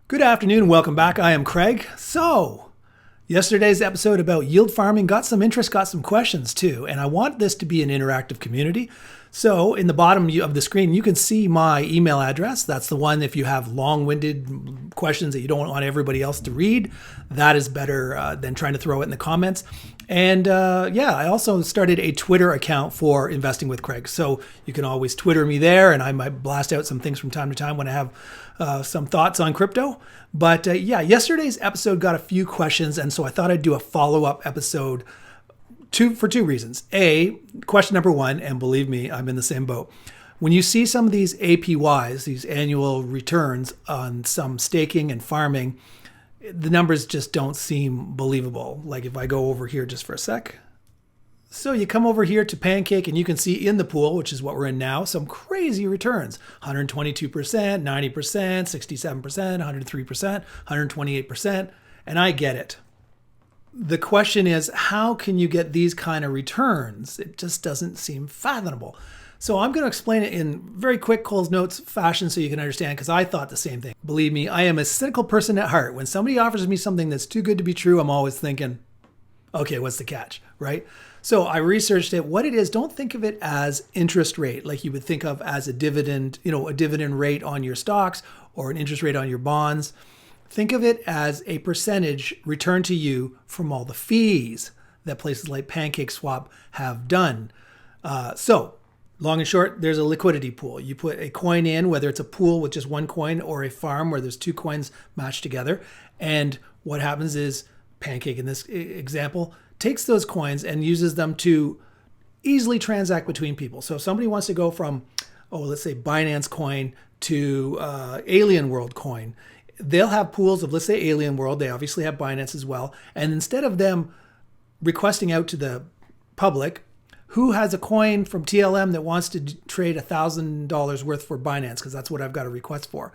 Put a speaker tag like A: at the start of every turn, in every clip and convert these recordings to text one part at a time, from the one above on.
A: Good afternoon, welcome back. I am Craig. So, yesterday's episode about yield farming got some interest, got some questions too, and I want this to be an interactive community. So, in the bottom of the screen, you can see my email address. That's the one if you have long-winded questions that you don't want everybody else to read. That is better than trying to throw it in the comments. And I also started a Twitter account for Investing with Craig. So you can always Twitter me there, and I might blast out some things from time to time when I have some thoughts on crypto. But yesterday's episode got a few questions, and so I thought I'd do a follow-up episode for two reasons. A, question number one, and believe me, I'm in the same boat. When you see some of these APYs, these annual returns on some staking and farming, the numbers just don't seem believable. Like if I go over here just for a sec. So you come over here to Pancake and you can see in the pool, which is what we're in now, some crazy returns. 122%, 90%, 67%, 103%, 128%. And I get it. The question is, how can you get these kind of returns? It just doesn't seem fathomable. So I'm going to explain it in very quick Cole's Notes fashion so you can understand, because I thought the same thing. Believe me, I am a cynical person at heart. When somebody offers me something that's too good to be true, I'm always thinking, okay, what's the catch, right? So I researched it. What it is, don't think of it as interest rate, like you would think of as a dividend, a dividend rate on your stocks or an interest rate on your bonds. Think of it as a percentage returned to you from all the fees that places like PancakeSwap have done. Long and short, there's a liquidity pool. You put a coin in, whether it's a pool with just one coin or a farm where there's two coins matched together. And what happens is Pancake, in this example, takes those coins and uses them to easily transact between people. So if somebody wants to go from, let's say Binance coin to Alien World coin, they'll have pools of, let's say Alien World. They obviously have Binance as well. And instead of them requesting out to the public, who has a coin from TLM that wants to trade $1,000 worth for Binance, because that's what I've got a request for.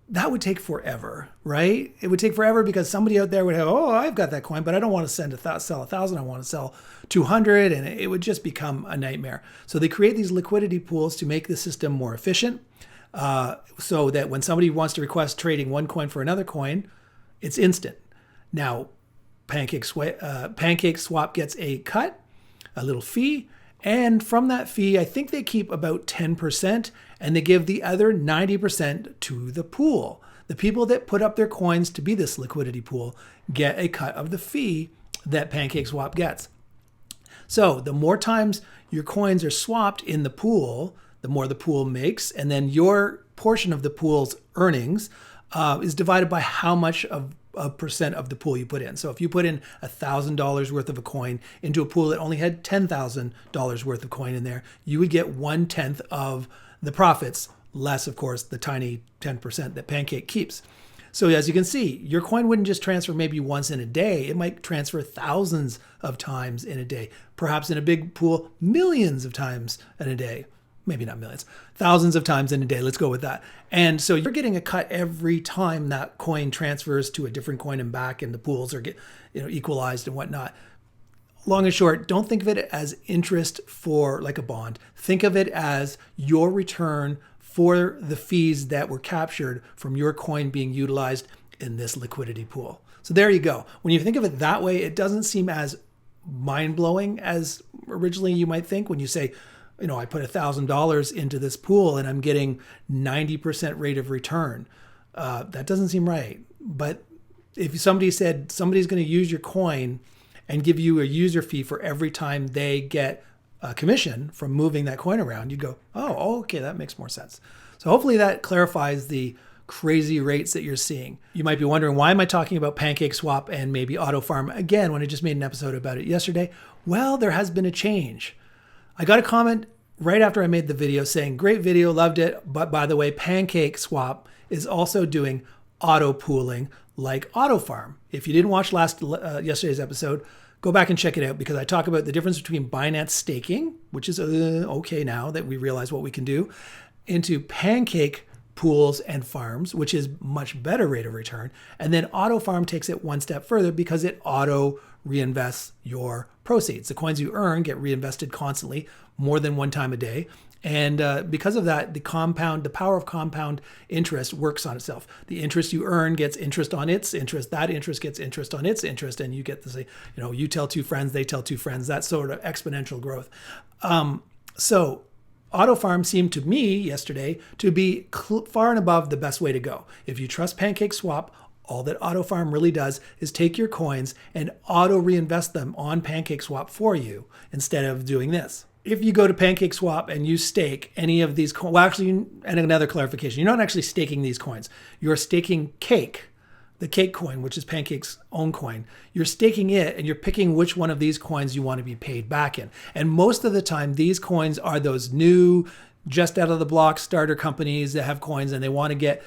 A: That would take forever, right? It would take forever because somebody out there would have, I've got that coin, but I don't want to sell 1,000. I want to sell 200, and it would just become a nightmare. So they create these liquidity pools to make the system more efficient, so that when somebody wants to request trading one coin for another coin, it's instant. Now, PancakeSwap gets a cut, a little fee, and from that fee, I think they keep about 10%, and they give the other 90% to the pool. The people that put up their coins to be this liquidity pool get a cut of the fee that PancakeSwap gets. So the more times your coins are swapped in the pool, the more the pool makes, and then your portion of the pool's earnings is divided by how much of a percent of the pool you put in. So if you put in $1,000 worth of a coin into a pool that only had $10,000 worth of coin in there, you would get 1/10 of the profits, less, of course, the tiny 10% that Pancake keeps. So as you can see, your coin wouldn't just transfer maybe once in a day. It might transfer thousands of times in a day. Perhaps in a big pool, millions of times in a day. Maybe not millions, thousands of times in a day. Let's go with that. And so you're getting a cut every time that coin transfers to a different coin and back, and the pools are equalized and whatnot. Long and short, don't think of it as interest for like a bond. Think of it as your return for the fees that were captured from your coin being utilized in this liquidity pool. So there you go. When you think of it that way, it doesn't seem as mind-blowing as originally you might think when you say, I put $1,000 into this pool and I'm getting 90% rate of return. That doesn't seem right. But if somebody said somebody's going to use your coin and give you a user fee for every time they get a commission from moving that coin around, you'd go, okay, that makes more sense. So hopefully that clarifies the crazy rates that you're seeing. You might be wondering, why am I talking about PancakeSwap and maybe AutoFarm again when I just made an episode about it yesterday? Well, there has been a change. I got a comment right after I made the video saying, great video, loved it. But by the way, PancakeSwap is also doing auto pooling like AutoFarm. If you didn't watch yesterday's episode, go back and check it out, because I talk about the difference between Binance staking, which is okay now that we realize what we can do, into Pancake pools and farms, which is much better rate of return. And then AutoFarm takes it one step further because it auto reinvests your proceeds. The coins you earn get reinvested constantly, more than one time a day. And because of that, the power of compound interest works on itself. The interest you earn gets interest on its interest. That interest gets interest on its interest, and you get to say, you tell two friends, they tell two friends. That sort of exponential growth. So AutoFarm seemed to me yesterday to be far and above the best way to go. If you trust PancakeSwap, all that AutoFarm really does is take your coins and auto-reinvest them on PancakeSwap for you instead of doing this. If you go to PancakeSwap and you stake any of these coins, and another clarification, you're not actually staking these coins. You're staking Cake, the Cake coin, which is Pancake's own coin. You're staking it and you're picking which one of these coins you want to be paid back in. And most of the time, these coins are those new, just out of the block starter companies that have coins and they want to get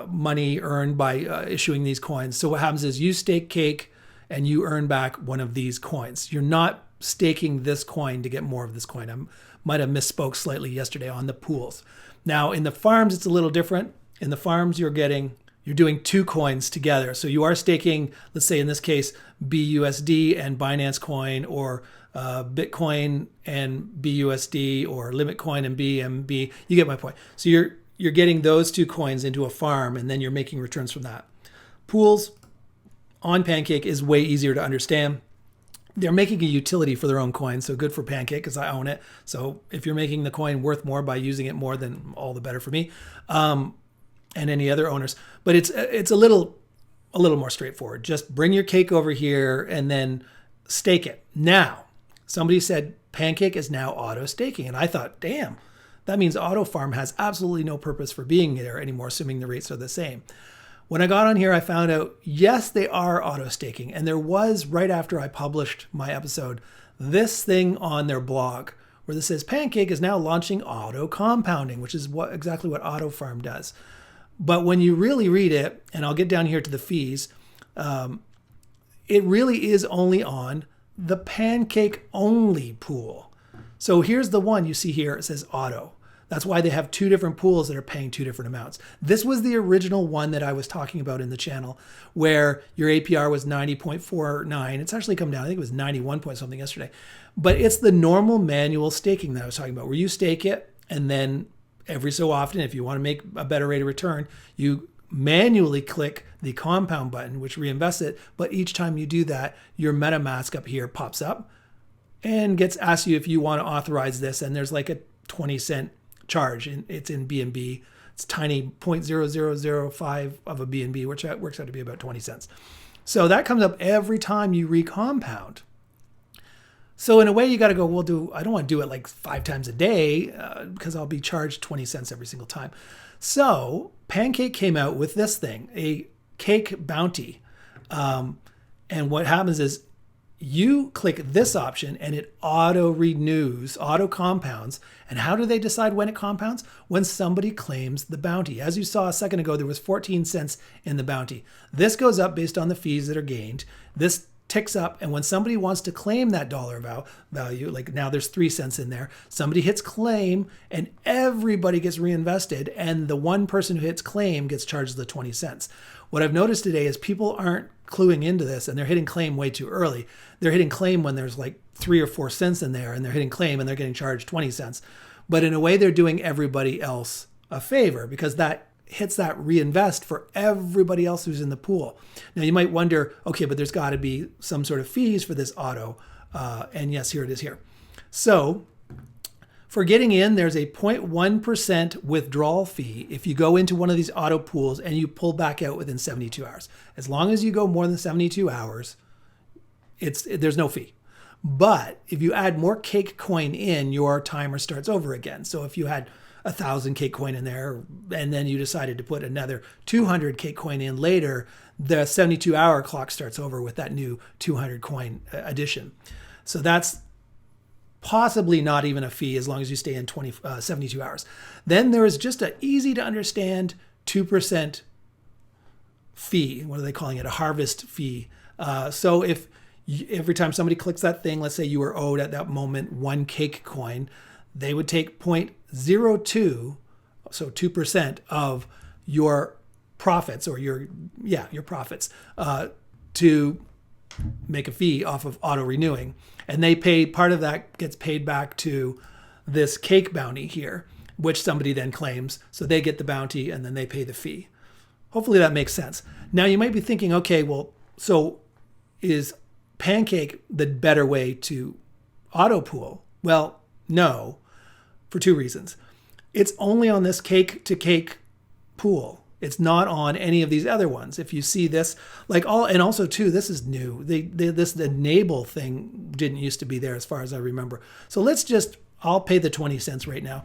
A: money earned by issuing these coins. So what happens is you stake Cake and you earn back one of these coins. You're not staking this coin to get more of this coin. I might have misspoke slightly yesterday on the pools. Now in the farms, it's a little different. In the farms, you're doing two coins together. So you are staking, let's say in this case, BUSD and Binance Coin, or Bitcoin and BUSD, or Limit Coin and BNB. You get my point. So you're getting those two coins into a farm, and then you're making returns from that. Pools on Pancake is way easier to understand. They're making a utility for their own coin, so good for Pancake because I own it. So if you're making the coin worth more by using it more, then all the better for me, and any other owners. But it's a little more straightforward. Just bring your Cake over here and then stake it. Now, somebody said Pancake is now auto staking, and I thought, damn, that means AutoFarm has absolutely no purpose for being there anymore, assuming the rates are the same. When I got on here, I found out, yes, they are auto staking. And there was, right after I published my episode, this thing on their blog where this says Pancake is now launching auto compounding, which is exactly what AutoFarm does. But when you really read it, and I'll get down here to the fees, it really is only on the Pancake only pool. So here's the one you see here. It says auto. That's why they have two different pools that are paying two different amounts. This was the original one that I was talking about in the channel, where your APR was 90.49. It's actually come down. I think it was 91 point something yesterday. But it's the normal manual staking that I was talking about, where you stake it, and then every so often, if you want to make a better rate of return, you manually click the compound button, which reinvests it. But each time you do that, your MetaMask up here pops up and asks you if you want to authorize this. And there's like a 20-cent charge. It's in BNB. It's tiny 0.0005 of a BNB, which works out to be about 20 cents. So that comes up every time you recompound. So in a way, you got to go, I don't want to do it like 5 times a day because I'll be charged 20 cents every single time. So Pancake came out with this thing, a Cake bounty. And what happens is you click this option and it auto renews, auto compounds. And how do they decide when it compounds? When somebody claims the bounty. As you saw a second ago, there was 14 cents in the bounty. This goes up based on the fees that are gained. This ticks up, and when somebody wants to claim that dollar value, like now there's 3 cents in there, somebody hits claim and everybody gets reinvested, and the one person who hits claim gets charged the 20 cents. What I've noticed today is people aren't cluing into this, and they're hitting claim way too early. They're hitting claim when there's like 3 or 4 cents in there, and they're hitting claim and they're getting charged 20 cents. But in a way, they're doing everybody else a favor, because that hits that reinvest for everybody else who's in the pool. Now you might wonder, okay, but there's got to be some sort of fees for this auto. And yes, here it is here. So for getting in, there's a 0.1% withdrawal fee if you go into one of these auto pools and you pull back out within 72 hours. As long as you go more than 72 hours, there's no fee. But if you add more Cake coin in, your timer starts over again. So if you had 1,000 Cake coin in there, and then you decided to put another 200 Cake coin in later, the 72-hour clock starts over with that new 200 coin addition. So that's possibly not even a fee as long as you stay in 72 hours. Then there is just an easy to understand 2% fee. What are they calling it? A harvest fee. So if every time somebody clicks that thing, let's say you were owed at that moment 1 Cake coin, they would take 0.02, so 2% of your profits, or your profits, to make a fee off of auto renewing. And they pay, part of that gets paid back to this cake bounty here, which somebody then claims. So they get the bounty and then they pay the fee. Hopefully that makes sense. Now you might be thinking, okay, well, so is Pancake the better way to auto pool? Well, no, for two reasons. It's only on this cake to cake pool. It's not on any of these other ones. If you see this, like all, and also too, this is new. This enable thing didn't used to be there as far as I remember. So I'll pay the 20 cents right now.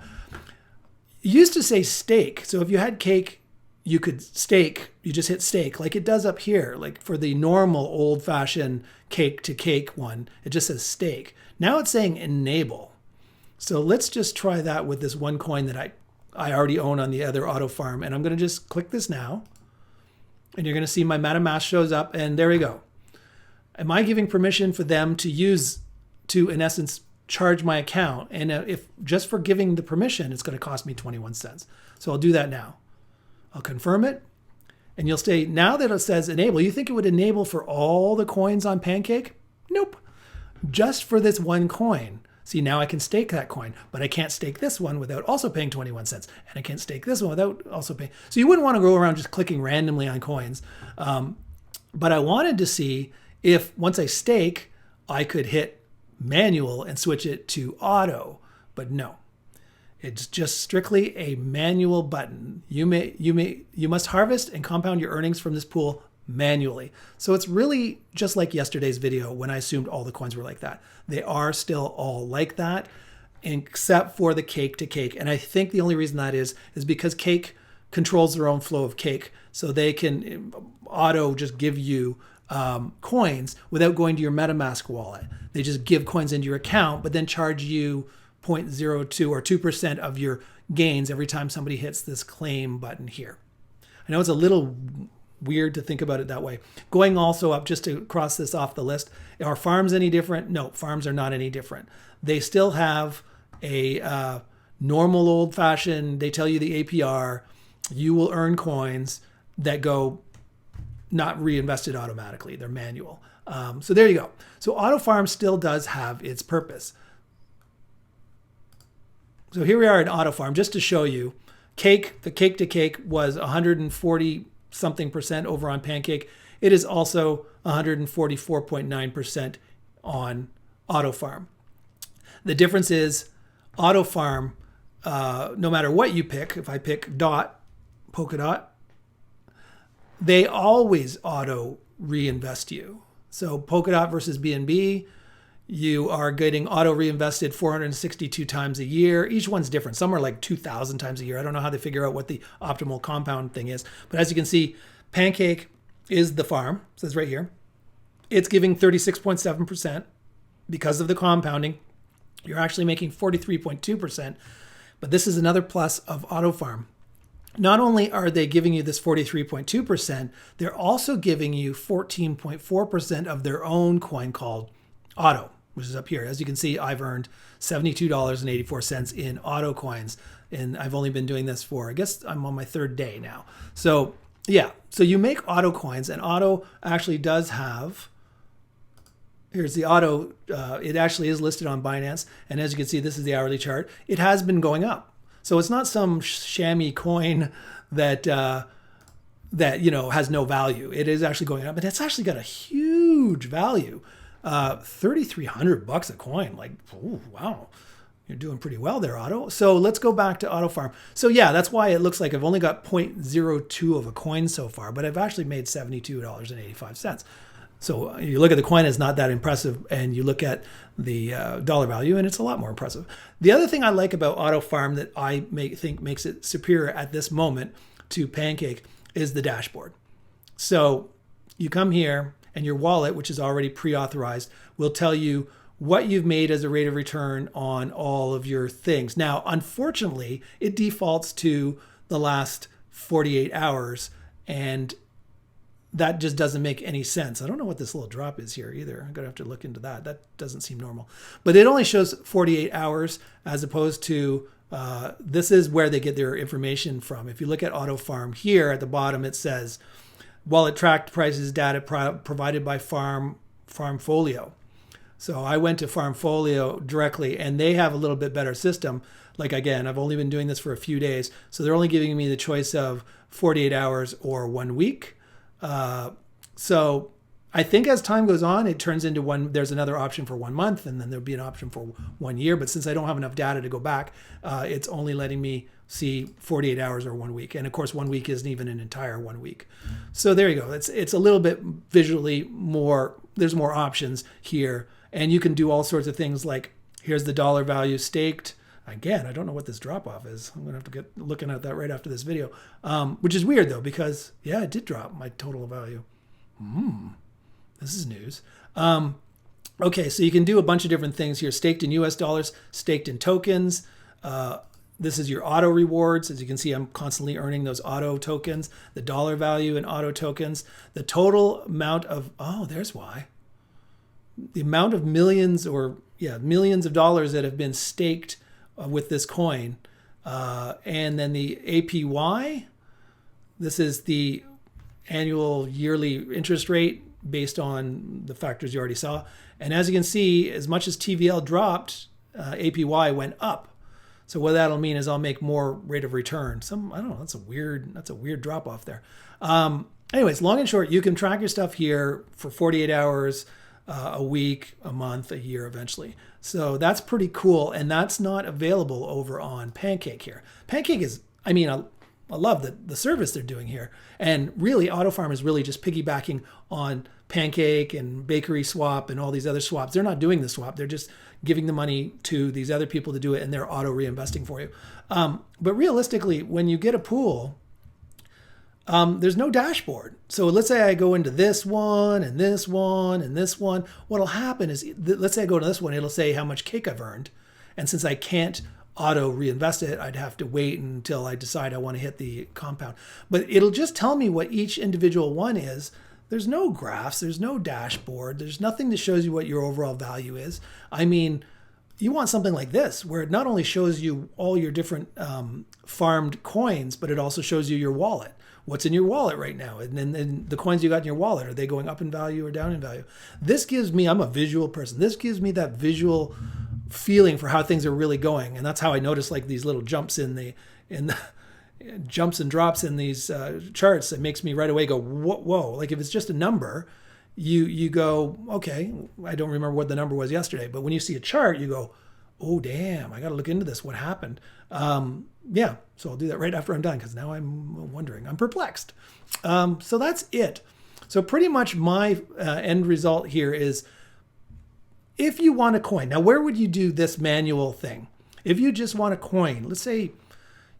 A: It used to say stake. So if you had cake, you could stake, you just hit stake like it does up here. Like for the normal old fashioned cake to cake one, it just says stake. Now it's saying enable. So let's just try that with this one coin that I already own on the other AutoFarm. And I'm going to just click this now. And you're going to see my MetaMask shows up. And there we go. Am I giving permission for them to in essence, charge my account? And if just for giving the permission, it's going to cost me 21 cents. So I'll do that now. I'll confirm it. And you'll say, now that it says enable, you think it would enable for all the coins on Pancake? Nope. Just for this one coin. See, now I can stake that coin, but I can't stake this one without also paying 21 cents. And I can't stake this one without also paying. So you wouldn't want to go around just clicking randomly on coins. But I wanted to see if once I stake, I could hit manual and switch it to auto. But no, it's just strictly a manual button. You must harvest and compound your earnings from this pool manually. So it's really just like yesterday's video when I assumed all the coins were like that. They are still all like that, except for the cake to cake. And I think the only reason that is because Cake controls their own flow of cake. So they can auto just give you coins without going to your MetaMask wallet. They just give coins into your account, but then charge you 0.02 or 2% of your gains every time somebody hits this claim button here. I know it's a little weird to think about it that way. Going also up, just to cross this off the list, are farms any different? No, farms are not any different. They still have a normal old-fashioned, they tell you the APR, you will earn coins that go not reinvested automatically. They're manual. So there you go. So AutoFarm still does have its purpose. So here we are in AutoFarm, just to show you, the cake to cake was 140 something percent over on Pancake. It is also 144.9% on AutoFarm. The difference is AutoFarm, no matter what you pick, if I pick Polkadot, they always auto reinvest you. So Polkadot versus BNB, you are getting auto reinvested 462 times a year. Each one's different. Some are like 2,000 times a year. I don't know how they figure out what the optimal compound thing is. But as you can see, Pancake is the farm. It says right here. It's giving 36.7% because of the compounding. You're actually making 43.2%. But this is another plus of AutoFarm. Not only are they giving you this 43.2%, they're also giving you 14.4% of their own coin called Auto, which is up here. As you can see, I've earned $72.84 in Auto coins, and I've only been doing this for, I guess I'm on my third day now. So yeah, so you make Auto coins, and Auto actually does have, here's the Auto, it actually is listed on Binance, and as you can see, this is the hourly chart. It has been going up. So it's not some shammy coin that has no value. It is actually going up, and it's actually got a huge value. $3,300 a coin. Like, oh, wow, you're doing pretty well there, Auto. So let's go back to AutoFarm. So yeah, that's why it looks like I've only got 0.02 of a coin so far, but I've actually made $72.85. So you look at the coin, it's not that impressive, and you look at the dollar value, and it's a lot more impressive. The other thing I like about AutoFarm that I think makes it superior at this moment to Pancake is the dashboard. So you come here, and your wallet, which is already pre-authorized, will tell you what you've made as a rate of return on all of your things. Now, unfortunately, it defaults to the last 48 hours, and that just doesn't make any sense. I don't know what this little drop is here either. I'm going to have to look into that. That doesn't seem normal. But it only shows 48 hours as opposed to, this is where they get their information from. If you look at AutoFarm here at the bottom, it says, wallet tracked prices data provided by Farmfolio. So I went to Farmfolio directly, and they have a little bit better system. Like, again, I've only been doing this for a few days, so they're only giving me the choice of 48 hours or 1 week. So I think as time goes on, it turns into there's another option for 1 month, and then there'll be an option for 1 year. But since I don't have enough data to go back, it's only letting me see 48 hours or 1 week. And of course, 1 week isn't even an entire 1 week. So there you go. It's a little bit visually more, there's more options here. And you can do all sorts of things like, here's the dollar value staked. Again, I don't know what this drop off is. I'm going to have to get looking at that right after this video, which is weird though, because yeah, it did drop my total value. This is news. Okay, so you can do a bunch of different things here. Staked in US dollars, staked in tokens. This is your auto rewards. As you can see, I'm constantly earning those auto tokens, the dollar value in auto tokens, the total amount of, oh, there's why. The amount of millions of dollars that have been staked with this coin. And then the APY, this is the annual yearly interest rate based on the factors you already saw. And as you can see, as much as TVL dropped, APY went up. So what that'll mean is I'll make more rate of return. I don't know, that's a weird drop off there. Anyways, long and short, you can track your stuff here for 48 hours, a week, a month, a year eventually. So that's pretty cool. And that's not available over on Pancake here. Pancake is, I love the service they're doing here. And really, AutoFarm is really just piggybacking on Pancake and PancakeSwap and all these other swaps. They're not doing the swap. They're just giving the money to these other people to do it, and they're auto-reinvesting for you. But realistically, when you get a pool, there's no dashboard. So let's say I go into this one and this one and this one. What'll happen is, let's say I go to this one, it'll say how much cake I've earned. And since I can't auto reinvest it, I'd have to wait until I decide I want to hit the compound. But it'll just tell me what each individual one is. There's no graphs, there's no dashboard, there's nothing that shows you what your overall value is. You want something like this, where it not only shows you all your different farmed coins, but it also shows you your wallet. What's in your wallet right now? And then the coins you got in your wallet, are they going up in value or down in value? This gives me, I'm a visual person, this gives me that visual feeling for how things are really going. And that's how I notice like these little jumps in the jumps and drops in these charts. It makes me right away go, whoa. Like if it's just a number, you go, okay, I don't remember what the number was yesterday. But when you see a chart, you go, oh, damn, I got to look into this. What happened? Yeah, so I'll do that right after I'm done, because now I'm wondering. I'm perplexed. So that's it. So pretty much my end result here is, if you want a coin, now where would you do this manual thing? If you just want a coin, let's say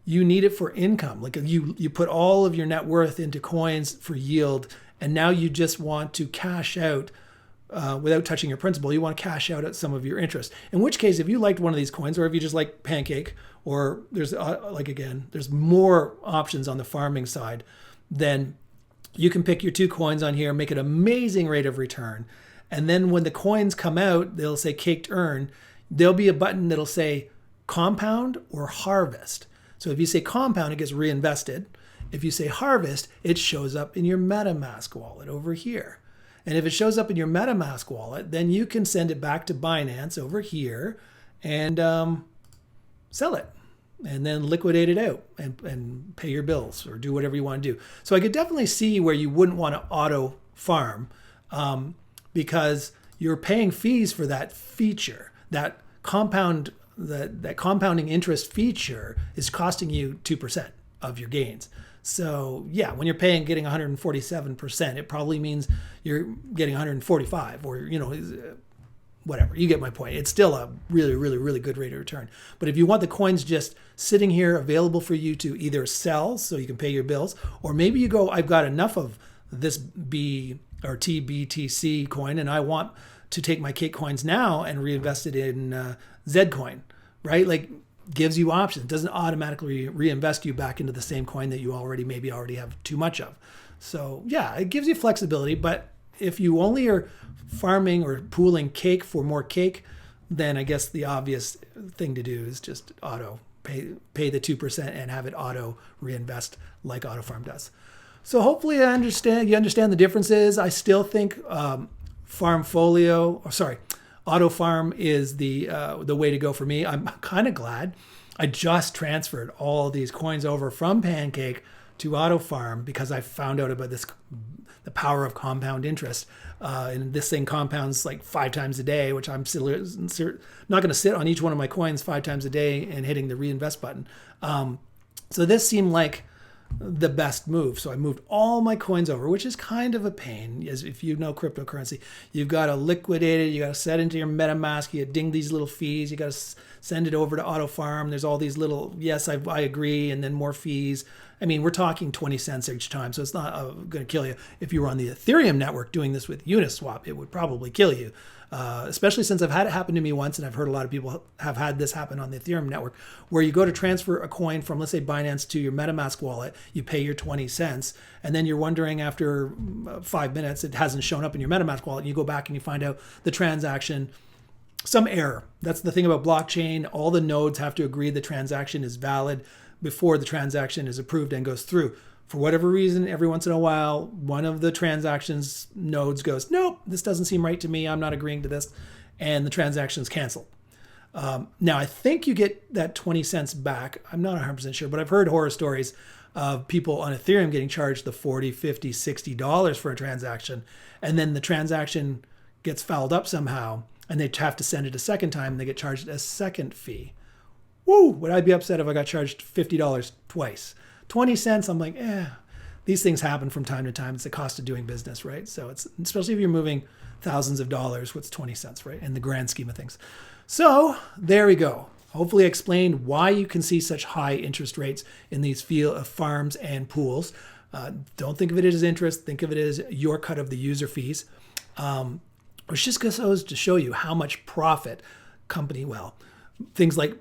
A: you need it for income, like you put all of your net worth into coins for yield, and now you just want to cash out without touching your principal. You want to cash out at some of your interest. In which case, if you liked one of these coins, or if you just like Pancake, or there's there's more options on the farming side, then you can pick your 2 coins on here, make an amazing rate of return. And then when the coins come out, they'll say cake to earn. There'll be a button that'll say compound or harvest. So if you say compound, it gets reinvested. If you say harvest, it shows up in your MetaMask wallet over here. And if it shows up in your MetaMask wallet, then you can send it back to Binance over here and sell it, and then liquidate it out and pay your bills or do whatever you want to do. So I could definitely see where you wouldn't want to auto farm because you're paying fees for that feature. That compounding interest feature is costing you 2% of your gains. So yeah, when you're getting 147%, it probably means you're getting 145, or whatever. You get my point. It's still a really, really, really good rate of return. But if you want the coins just sitting here available for you to either sell so you can pay your bills, or maybe you go, I've got enough of this B or TBTC coin, and I want to take my cake coins now and reinvest it in Zcoin, right? Like, gives you options. It doesn't automatically reinvest you back into the same coin that you maybe already have too much of. So yeah, it gives you flexibility. But if you only are farming or pooling cake for more cake, then I guess the obvious thing to do is just auto pay the 2% and have it auto reinvest like AutoFarm does. So hopefully you understand the differences. I still think AutoFarm is the way to go for me. I'm kind of glad I just transferred all these coins over from Pancake to AutoFarm because I found out about the power of compound interest. And this thing compounds like 5 times a day, which I'm still not going to sit on each one of my coins 5 times a day and hitting the reinvest button. So this seemed like the best move. So I moved all my coins over, which is kind of a pain. As if you know cryptocurrency, you've got to liquidate it, you got to set into your MetaMask, you ding these little fees, you got to send it over to AutoFarm. There's all these little, yes, I agree, and then more fees. I mean, we're talking 20 cents each time, so it's not going to kill you. If you were on the Ethereum network doing this with Uniswap, it would probably kill you. Especially since I've had it happen to me once, and I've heard a lot of people have had this happen on the Ethereum network, where you go to transfer a coin from, let's say, Binance to your MetaMask wallet, you pay your 20 cents, and then you're wondering after 5 minutes, it hasn't shown up in your MetaMask wallet, and you go back and you find out the transaction, some error. That's the thing about blockchain. All the nodes have to agree the transaction is valid before the transaction is approved and goes through. For whatever reason, every once in a while, one of the transactions nodes goes, nope, this doesn't seem right to me. I'm not agreeing to this. And the transaction's canceled. Now, I think you get that 20 cents back. I'm not 100% sure, but I've heard horror stories of people on Ethereum getting charged the $40, $50, $60 for a transaction. And then the transaction gets fouled up somehow, and they have to send it a second time, and they get charged a second fee. Woo! Would I be upset if I got charged $50 twice? 20 cents, I'm like, these things happen from time to time. It's the cost of doing business, right? So it's, especially if you're moving thousands of dollars, what's 20 cents, right? In the grand scheme of things. So there we go. Hopefully I explained why you can see such high interest rates in these farms and pools. Don't think of it as interest. Think of it as your cut of the user fees. Which just goes to show you how much profit things like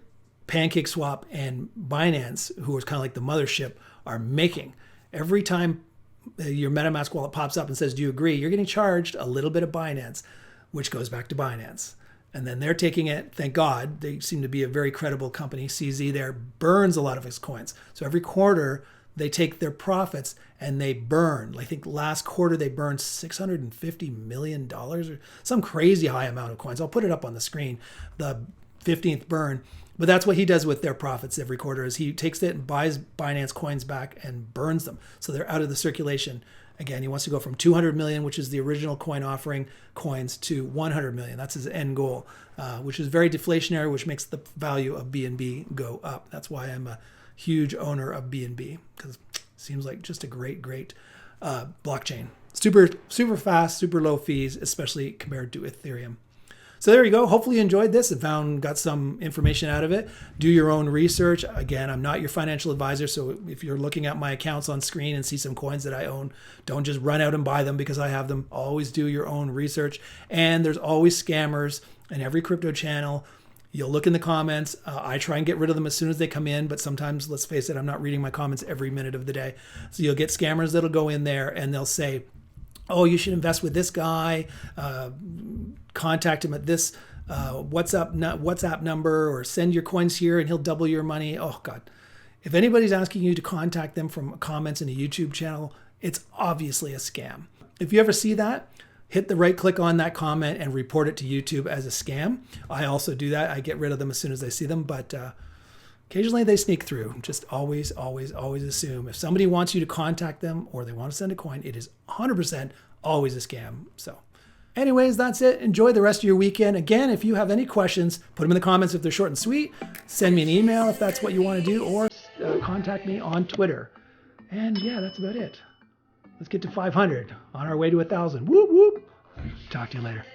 A: PancakeSwap and Binance, who is kind of like the mothership, are making. Every time your MetaMask wallet pops up and says, do you agree? You're getting charged a little bit of Binance, which goes back to Binance. And then they're taking it, thank God, they seem to be a very credible company. CZ there burns a lot of his coins. So every quarter, they take their profits and they burn. I think last quarter they burned $650 million or some crazy high amount of coins. I'll put it up on the screen, the 15th burn. But that's what he does with their profits every quarter, is he takes it and buys Binance coins back and burns them. So they're out of the circulation. Again, he wants to go from 200 million, which is the original coin offering coins, to 100 million. That's his end goal, which is very deflationary, which makes the value of BNB go up. That's why I'm a huge owner of BNB, because it seems like just a great blockchain. Super fast, super low fees, especially compared to Ethereum. So there you go. Hopefully you enjoyed this and got some information out of it. Do your own research. Again, I'm not your financial advisor, so if you're looking at my accounts on screen and see some coins that I own, don't just run out and buy them because I have them. Always do your own research. And there's always scammers in every crypto channel. You'll look in the comments. I try and get rid of them as soon as they come in, but sometimes, let's face it, I'm not reading my comments every minute of the day. So you'll get scammers that'll go in there and they'll say, oh, you should invest with this guy, contact him at this WhatsApp number, or send your coins here and he'll double your money. Oh, God. If anybody's asking you to contact them from comments in a YouTube channel, it's obviously a scam. If you ever see that, hit the right click on that comment and report it to YouTube as a scam. I also do that. I get rid of them as soon as I see them, but occasionally they sneak through. Just always assume if somebody wants you to contact them or they want to send a coin, it is 100% always a scam. So anyways, that's it. Enjoy the rest of your weekend. Again, if you have any questions, put them in the comments if they're short and sweet. Send me an email if that's what you want to do, or contact me on Twitter. And yeah, that's about it. Let's get to 500 on our way to 1,000. Whoop, whoop. Talk to you later.